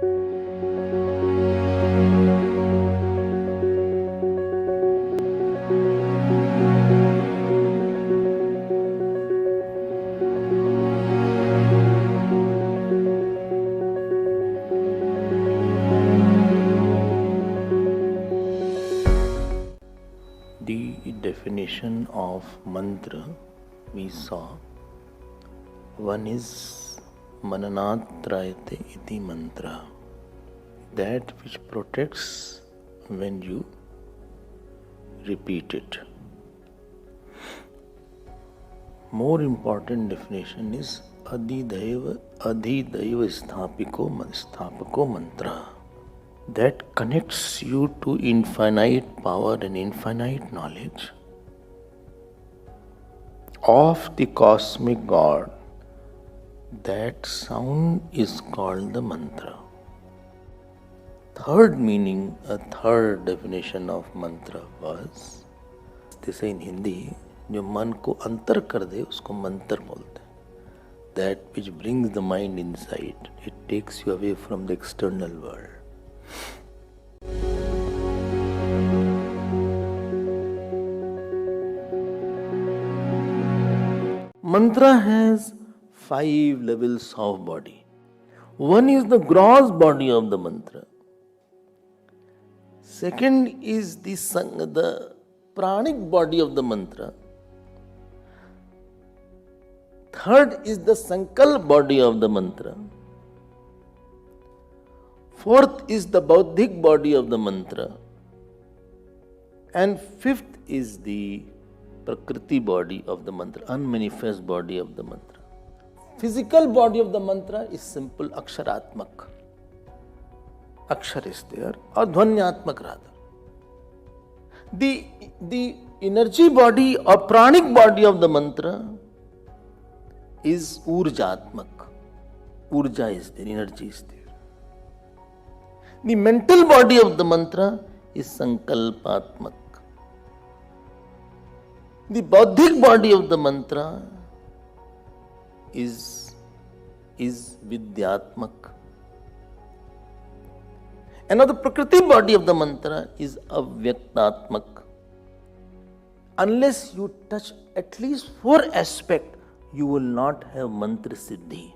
The definition of mantra we saw. One is mananatrayate iti mantra, that which protects when you repeat it. More important definition is adhidaiva sthapako mantra, that connects you to infinite power and infinite knowledge of the cosmic God. That sound is called the mantra. Third meaning, a third definition of mantra was, जैसे in Hindi, जो मन को अंतर कर दे उसको मंत्र बोलते हैं. That which brings the mind inside, it takes you away from the external world. Mantra has 5 levels of body. One is the gross body of the mantra. Second is the pranic body of the mantra. Third is the sankalp body of the mantra. Fourth is the bauddhic body of the mantra. And fifth is the prakriti body of the mantra, unmanifest body of the mantra. Physical body of the mantra is simple aksharatmak. Akshar is there, or dhvanyatmak rather. The energy body or pranic body of the mantra is urjatmak. Urja is there, energy is there. The mental body of the mantra is sankalpatmak. The bauddhic body of the mantra is vidyatmak. And now the prakriti body of the mantra is avyaktatmak. Unless you touch at least 4 aspects, you will not have mantra siddhi.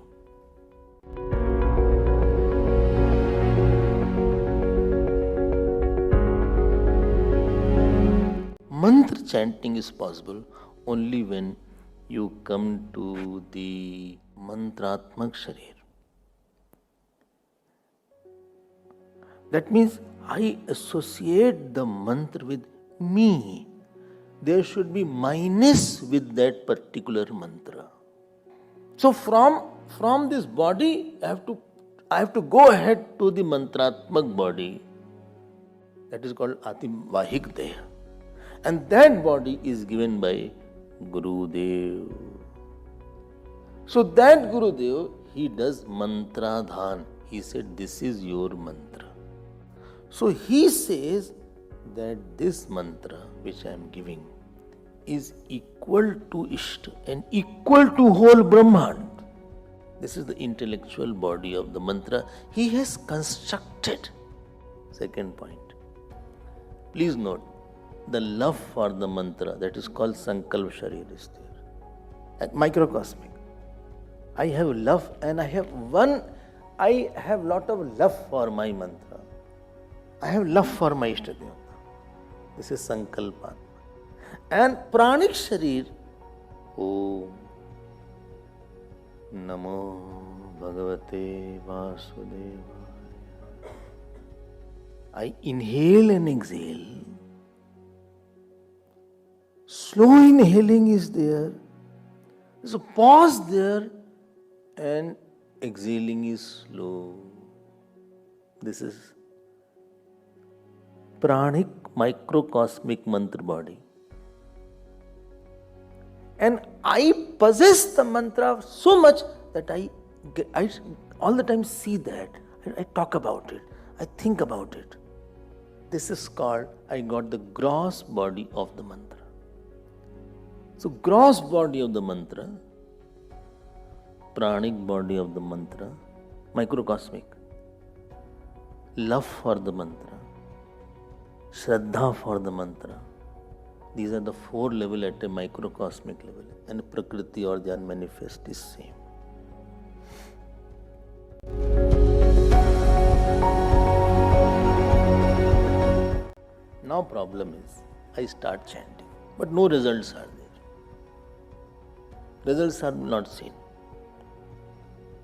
Mantra chanting is possible only when you come to the mantratmak sharir. That means I associate the mantra with me. There should be minus with that particular mantra. So from this body, I have to go ahead to the mantratmak body. That is called ativahik deha. And that body is given by Gurudev. So that Gurudev, he does mantradhan. He said, this is your mantra. So he says that this mantra which I am giving is equal to Ishta and equal to whole Brahmand. This is the intellectual body of the mantra he has constructed. Second point. Please note, the love for the mantra, that is called sankalp sharir, is there. At microcosmic. I have love and I have lot of love for my mantra. I have love for my Ishtadeva. This is sankalpa. And pranic sharir, Om Namo Bhagavate Vasudevaya. I inhale and exhale. Slow inhaling is there. There's a pause there, and exhaling is slow. This is pranic microcosmic mantra body. And I possess the mantra so much that I all the time see that. I talk about it. I think about it. This is called, I got the gross body of the mantra. So gross body of the mantra, pranic body of the mantra, microcosmic, love for the mantra, Shraddha for the mantra. These are the 4 levels at a microcosmic level, and Prakriti or the unmanifest is same. Now problem is, I start chanting, but no results are there. Results are not seen.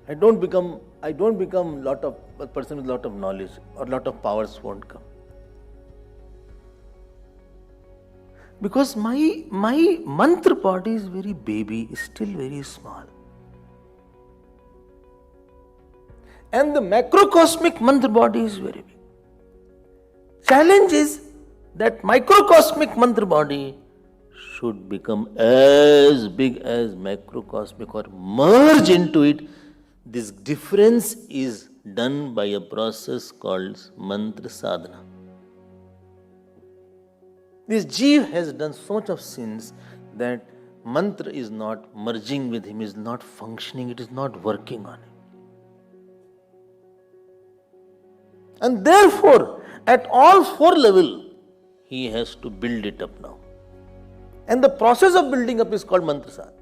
I don't become a person with lot of knowledge, or lot of powers won't come. Because my mantra body is very baby, is still very small. And the macrocosmic mantra body is very big. Challenge is that microcosmic mantra body should become as big as macrocosmic or merge into it. This difference is done by a process called mantra sadhana. This Jeev has done so much of sins that mantra is not merging with him, is not functioning, it is not working on him. And therefore, at all 4 levels, he has to build it up now. And the process of building up is called mantra sadhana.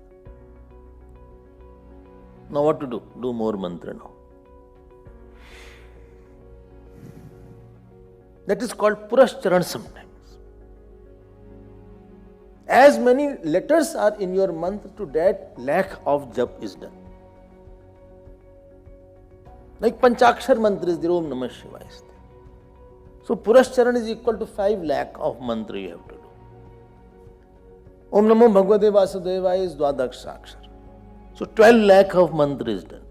Now what to do? Do more mantra now. That is called Purascharan sometimes. As many letters are in your mantra, to that lakh of jap is done. Like Panchakshar mantra is there, Om Namah Shivaya is there. So Purascharan is equal to 5 lakh of mantra you have to do. Om Namo Bhagavate Vasudevaya is Dvadaksha Akshar. So 12 lakh of mantra is done.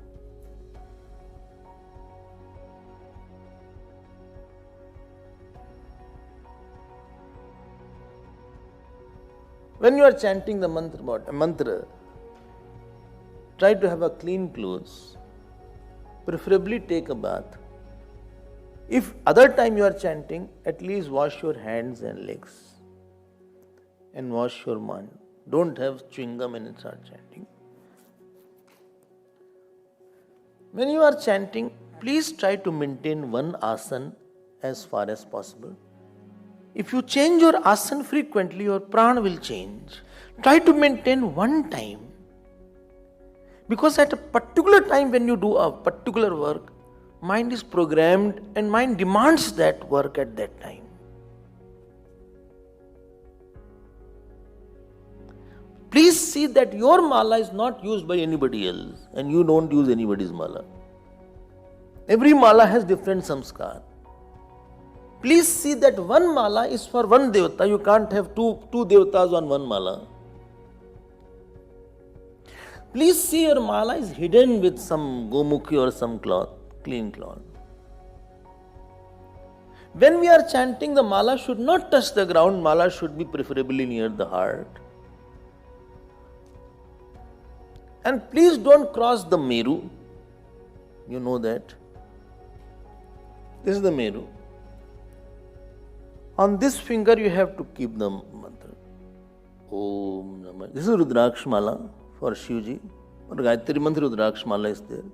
When you are chanting the mantra, try to have a clean clothes. Preferably take a bath. If other time you are chanting, at least wash your hands and legs. And wash your mind. Don't have chewing gum and start chanting. When you are chanting, please try to maintain one asana as far as possible. If you change your asana frequently, your prana will change. Try to maintain one time. Because at a particular time when you do a particular work, mind is programmed and mind demands that work at that time. Please see that your mala is not used by anybody else and you don't use anybody's mala. Every mala has different samskar. Please see that one mala is for one devata. You can't have two devatas on one mala. Please see your mala is hidden with some gomukhi or some cloth, clean cloth. When we are chanting, the mala should not touch the ground. Mala should be preferably near the heart. And please don't cross the Meru. You know that. This is the Meru. On this finger you have to keep the mantra. Om Namah. This is Rudraksh Mala for Shivji. For Gayatri Mantra, Rudraksh Mala is there.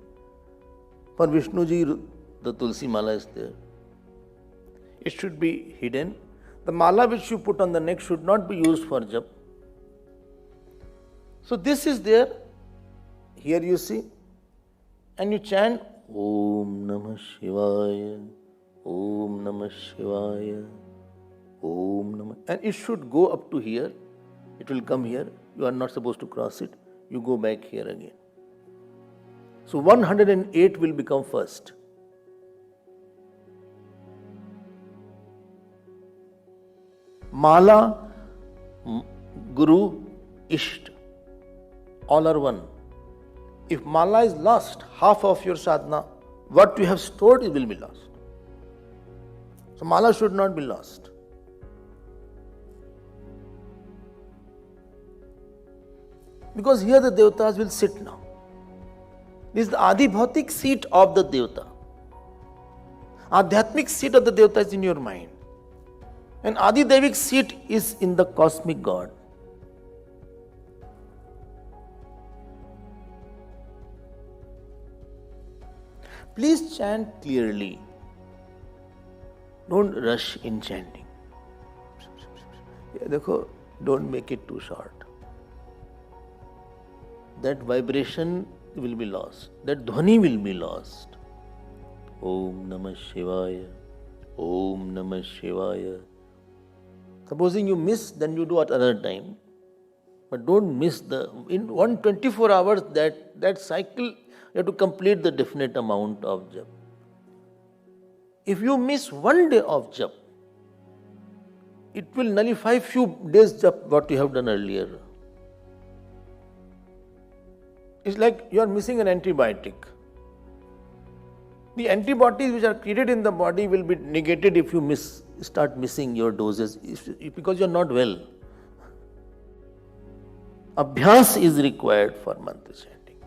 For Vishnuji, the Tulsi Mala is there. It should be hidden. The mala which you put on the neck should not be used for jap. So this is there. Here you see. And you chant Om Namah Shivaya. Om Namah Shivaya. Om Namah. And it should go up to here. It will come here. You are not supposed to cross it. You go back here again. So 108 will become first. Mala, Guru, Isht. All are one. If mala is lost, half of your sadhana, what you have stored, it will be lost. So mala should not be lost. Because here the devatas will sit now. This is the Adi Bhautik seat of the devata. Adhyatmic seat of the devata is in your mind. And Adi Devik seat is in the cosmic God. Please chant clearly. Don't rush in chanting. ये देखो, don't make it too short. That vibration will be lost. That dhwani will be lost. Om Namah Shivaya. Om Namah Shivaya. Supposing you miss, then you do at another time. But don't miss in 124 hours, that cycle, you have to complete the definite amount of jap. If you miss one day of jap, it will nullify few days jap what you have done earlier. It's like you are missing an antibiotic. The antibodies which are created in the body will be negated if you start missing your doses because you are not well. Abhyas is required for mantra chanting.